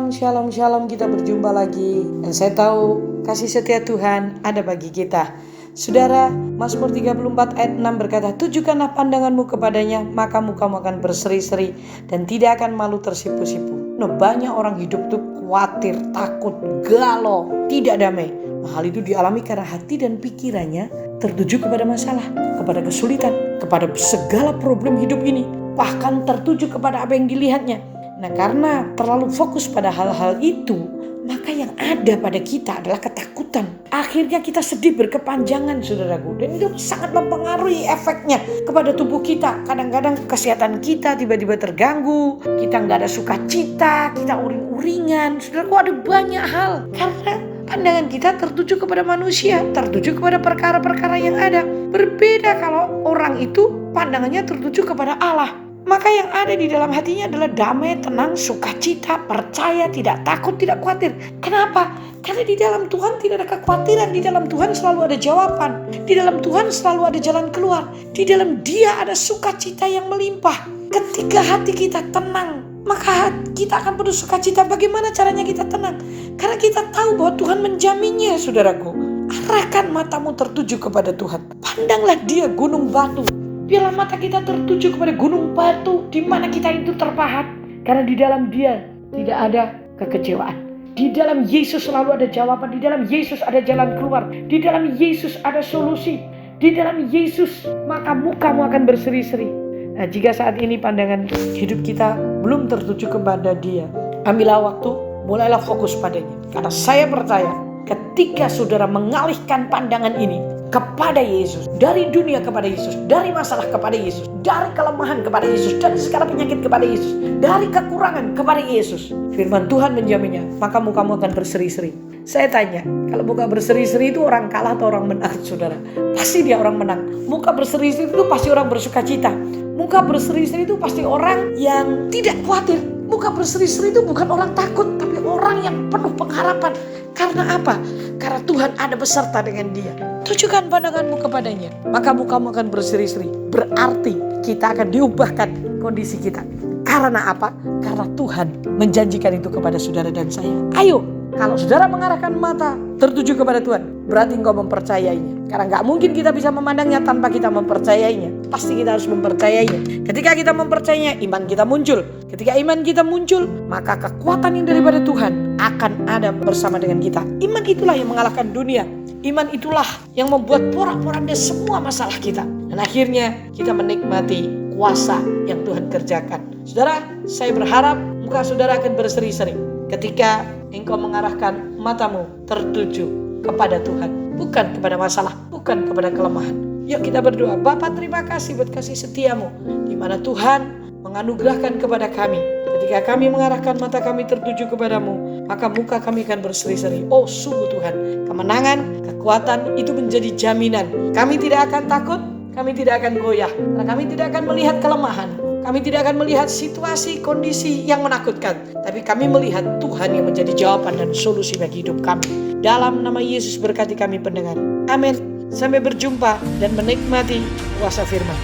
Shalom, shalom, kita berjumpa lagi. Dan saya tahu kasih setia Tuhan ada bagi kita. Saudara, Mazmur 34 ayat 6 berkata, "Tujukanlah pandanganmu kepadanya, maka mukamu akan berseri-seri dan tidak akan malu tersipu-sipu." Banyak orang hidup tuh khawatir, takut, galau, tidak damai. Hal itu dialami karena hati dan pikirannya tertuju kepada masalah, kepada kesulitan, kepada segala problem hidup ini. Bahkan tertuju kepada apa yang dilihatnya. Karena terlalu fokus pada hal-hal itu, maka yang ada pada kita adalah ketakutan. Akhirnya kita sedih berkepanjangan, saudaraku. Dan itu sangat mempengaruhi efeknya kepada tubuh kita. Kadang-kadang kesehatan kita tiba-tiba terganggu. Kita nggak ada sukacita, kita uring-uringan. Saudaraku, ada banyak hal. Karena pandangan kita tertuju kepada manusia, tertuju kepada perkara-perkara yang ada. Berbeda kalau orang itu pandangannya tertuju kepada Allah. Maka yang ada di dalam hatinya adalah damai, tenang, sukacita, percaya, tidak takut, tidak khawatir. Kenapa? Karena di dalam Tuhan tidak ada kekhawatiran. Di dalam Tuhan selalu ada jawaban. Di dalam Tuhan selalu ada jalan keluar. Di dalam Dia ada sukacita yang melimpah. Ketika hati kita tenang, maka kita akan penuh sukacita. Bagaimana caranya kita tenang? Karena kita tahu bahwa Tuhan menjaminnya, saudaraku. Arahkan matamu tertuju kepada Tuhan. Pandanglah Dia gunung batu. Biarlah mata kita tertuju kepada gunung batu di mana kita itu terpahat. Karena di dalam Dia tidak ada kekecewaan. Di dalam Yesus selalu ada jawaban. Di dalam Yesus ada jalan keluar. Di dalam Yesus ada solusi. Di dalam Yesus maka mukamu akan berseri-seri. Jika saat ini pandangan hidup kita belum tertuju kepada Dia, ambillah waktu, mulailah fokus padanya. Karena saya percaya ketika saudara mengalihkan pandangan ini kepada Yesus, dari dunia kepada Yesus, dari masalah kepada Yesus, dari kelemahan kepada Yesus, dari segala penyakit kepada Yesus, dari kekurangan kepada Yesus, firman Tuhan menjaminnya, maka mukamu akan berseri-seri. Saya tanya, kalau muka berseri-seri itu orang kalah atau orang menang, saudara? Pasti dia orang menang. Muka berseri-seri itu pasti orang bersukacita. Muka berseri-seri itu pasti orang yang tidak khawatir. Muka berseri-seri itu bukan orang takut, tapi orang yang penuh pengharapan. Karena apa? Karena Tuhan ada beserta dengan dia. Tujukan pandanganmu kepadanya, maka mukamu akan berseri-seri. Berarti kita akan diubahkan kondisi kita. Karena apa? Karena Tuhan menjanjikan itu kepada saudara dan saya. Ayo, kalau saudara mengarahkan mata tertuju kepada Tuhan, berarti engkau mempercayainya. Karena gak mungkin kita bisa memandangnya tanpa kita mempercayainya. Pasti kita harus mempercayainya. Ketika kita mempercayainya, iman kita muncul. Ketika iman kita muncul, maka kekuatan yang daripada Tuhan akan ada bersama dengan kita. Iman itulah yang mengalahkan dunia. Iman itulah yang membuat porak-poranda semua masalah kita. Dan akhirnya kita menikmati kuasa yang Tuhan kerjakan. Saudara, saya berharap muka saudara akan berseri-seri ketika engkau mengarahkan matamu tertuju kepada Tuhan, bukan kepada masalah, bukan kepada kelemahan. Yuk kita berdoa. Bapa, terima kasih buat kasih setiamu, di mana Tuhan menganugerahkan kepada kami. Ketika kami mengarahkan mata kami tertuju kepadamu, maka muka kami akan berseri-seri. Oh sungguh Tuhan, kemenangan, kekuatan itu menjadi jaminan. Kami tidak akan takut, kami tidak akan goyah, karena kami tidak akan melihat kelemahan. Kami tidak akan melihat situasi, kondisi yang menakutkan. Tapi kami melihat Tuhan yang menjadi jawaban dan solusi bagi hidup kami. Dalam nama Yesus berkati kami pendengar. Amin. Sampai berjumpa dan menikmati kuasa firman.